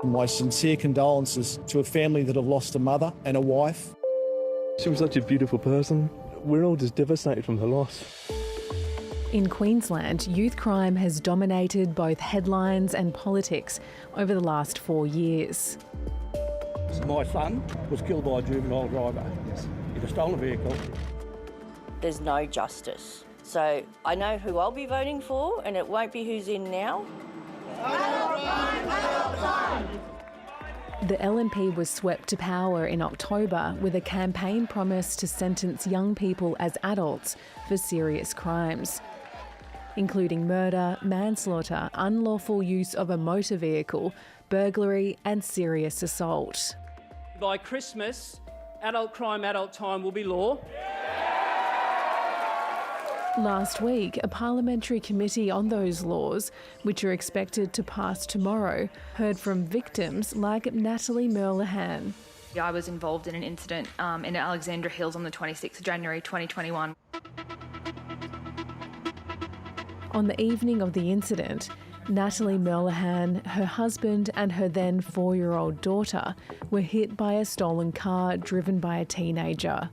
My sincere condolences to a family that have lost a mother and a wife. She was such a beautiful person. We're all just devastated from her loss. In Queensland, youth crime has dominated both headlines and politics over the last 4 years. My son was killed by a juvenile driver in a stolen vehicle. There's no justice. So I know who I'll be voting for, and it won't be who's in now. Adult crime, adult crime. The LNP was swept to power in October with a campaign promise to sentence young people as adults for serious crimes, including murder, manslaughter, unlawful use of a motor vehicle, burglary and serious assault. By Christmas, adult crime, adult time will be law. Last week, a parliamentary committee on those laws, which are expected to pass tomorrow, heard from victims like Natalie Merlehan. I was involved in an incident in Alexandra Hills on the 26th of January 2021. On the evening of the incident, Natalie Merlehan, her husband and her then 4-year-old daughter were hit by a stolen car driven by a teenager.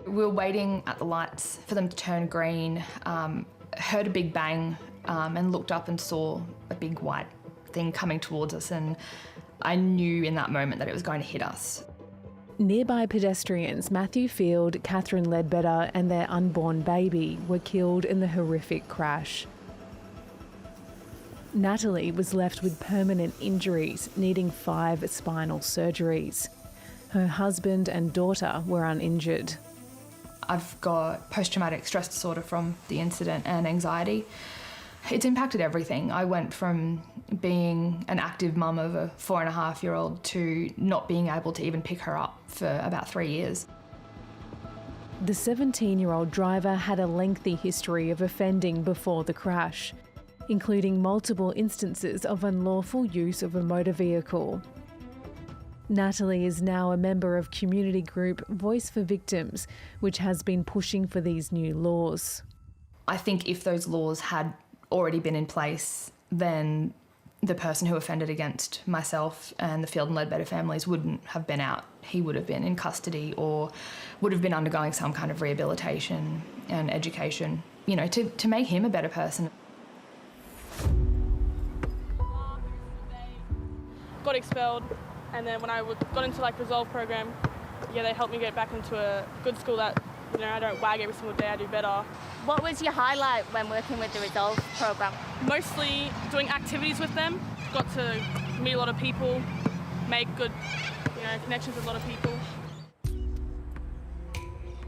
We were waiting at the lights for them to turn green, heard a big bang and looked up and saw a big white thing coming towards us, and I knew in that moment that it was going to hit us. Nearby pedestrians Matthew Field, Catherine Ledbetter and their unborn baby were killed in the horrific crash. Natalie was left with permanent injuries, needing 5 spinal surgeries. Her husband and daughter were uninjured. I've got post-traumatic stress disorder from the incident and anxiety. It's impacted everything. I went from being an active mum of a 4.5-year-old to not being able to even pick her up for about 3 years. The 17-year-old driver had a lengthy history of offending before the crash, including multiple instances of unlawful use of a motor vehicle. Natalie is now a member of community group Voice for Victims, which has been pushing for these new laws. I think if those laws had already been in place, then the person who offended against myself and the Field and Ledbetter families wouldn't have been out. He would have been in custody or would have been undergoing some kind of rehabilitation and education, you know, to make him a better person. Got expelled, and then when I got into Resolve program, they helped me get back into a good school that, I don't wag every single day, I do better. What was your highlight when working with the Resolve program? Mostly doing activities with them. Got to meet a lot of people, make good, connections with a lot of people.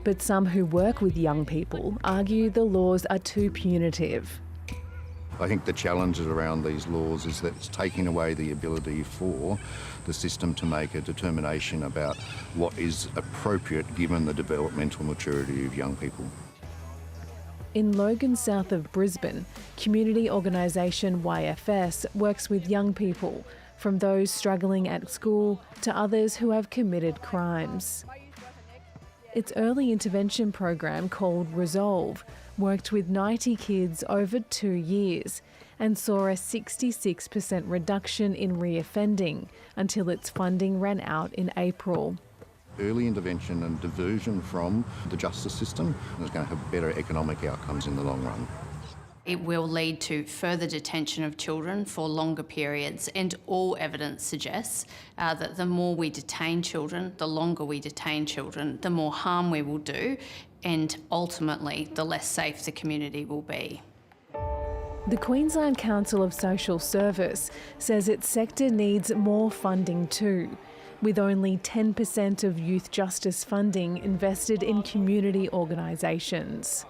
But some who work with young people argue the laws are too punitive. I think the challenge around these laws is that it's taking away the ability for the system to make a determination about what is appropriate given the developmental maturity of young people. In Logan, south of Brisbane, community organisation YFS works with young people, from those struggling at school to others who have committed crimes. Its early intervention program, called Resolve, worked with 90 kids over 2 years and saw a 66% reduction in reoffending until its funding ran out in April. Early intervention and diversion from the justice system is going to have better economic outcomes in the long run. It will lead to further detention of children for longer periods, and all evidence suggests that the more we detain children, the longer we detain children, the more harm we will do, and ultimately the less safe the community will be. The Queensland Council of Social Service says its sector needs more funding too, with only 10% of youth justice funding invested in community organisations.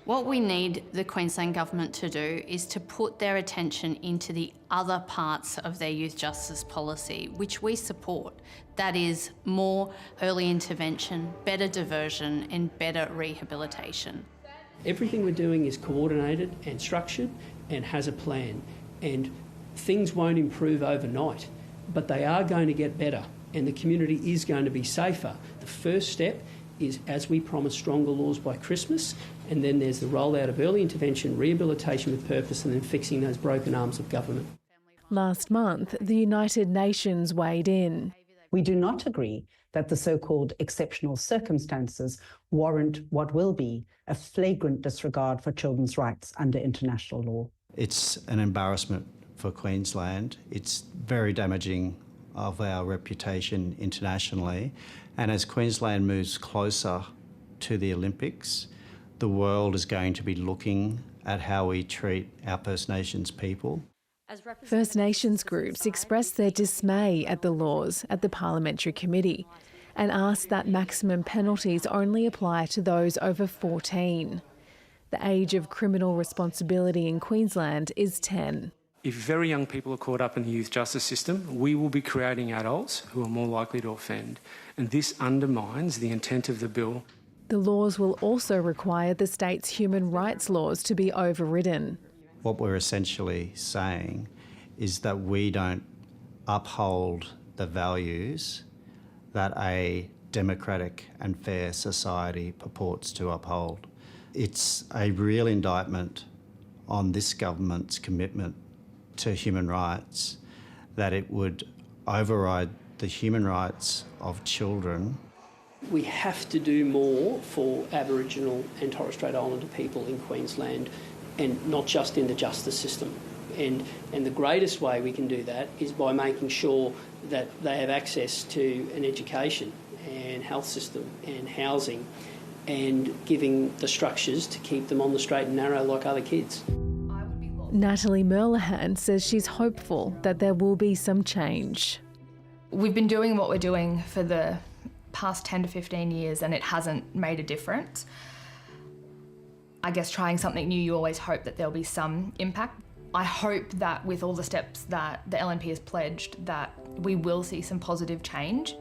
What we need the Queensland Government to do is to put their attention into the other parts of their youth justice policy, which we support. That is more early intervention, better diversion and better rehabilitation. Everything we're doing is coordinated and structured and has a plan. And things won't improve overnight, but they are going to get better and the community is going to be safer. The first step is, as we promise, stronger laws by Christmas, and then there's the rollout of early intervention, rehabilitation with purpose, and then fixing those broken arms of government. Last month, the United Nations weighed in. We do not agree that the so-called exceptional circumstances warrant what will be a flagrant disregard for children's rights under international law. It's an embarrassment for Queensland. It's very damaging of our reputation internationally. And as Queensland moves closer to the Olympics, the world is going to be looking at how we treat our First Nations people. First Nations groups expressed their dismay at the laws at the Parliamentary Committee and asked that maximum penalties only apply to those over 14. The age of criminal responsibility in Queensland is 10. If very young people are caught up in the youth justice system, we will be creating adults who are more likely to offend, and this undermines the intent of the bill. The laws will also require the state's human rights laws to be overridden. What we're essentially saying is that we don't uphold the values that a democratic and fair society purports to uphold. It's a real indictment on this government's commitment to human rights that it would override the human rights of children. We have to do more for Aboriginal and Torres Strait Islander people in Queensland, and not just in the justice system. And the greatest way we can do that is by making sure that they have access to an education and health system and housing, and giving the structures to keep them on the straight and narrow like other kids. Natalie Merlihan says she's hopeful that there will be some change. We've been doing what we're doing for the past 10 to 15 years and it hasn't made a difference. I guess trying something new, you always hope that there'll be some impact. I hope that with all the steps that the LNP has pledged, that we will see some positive change.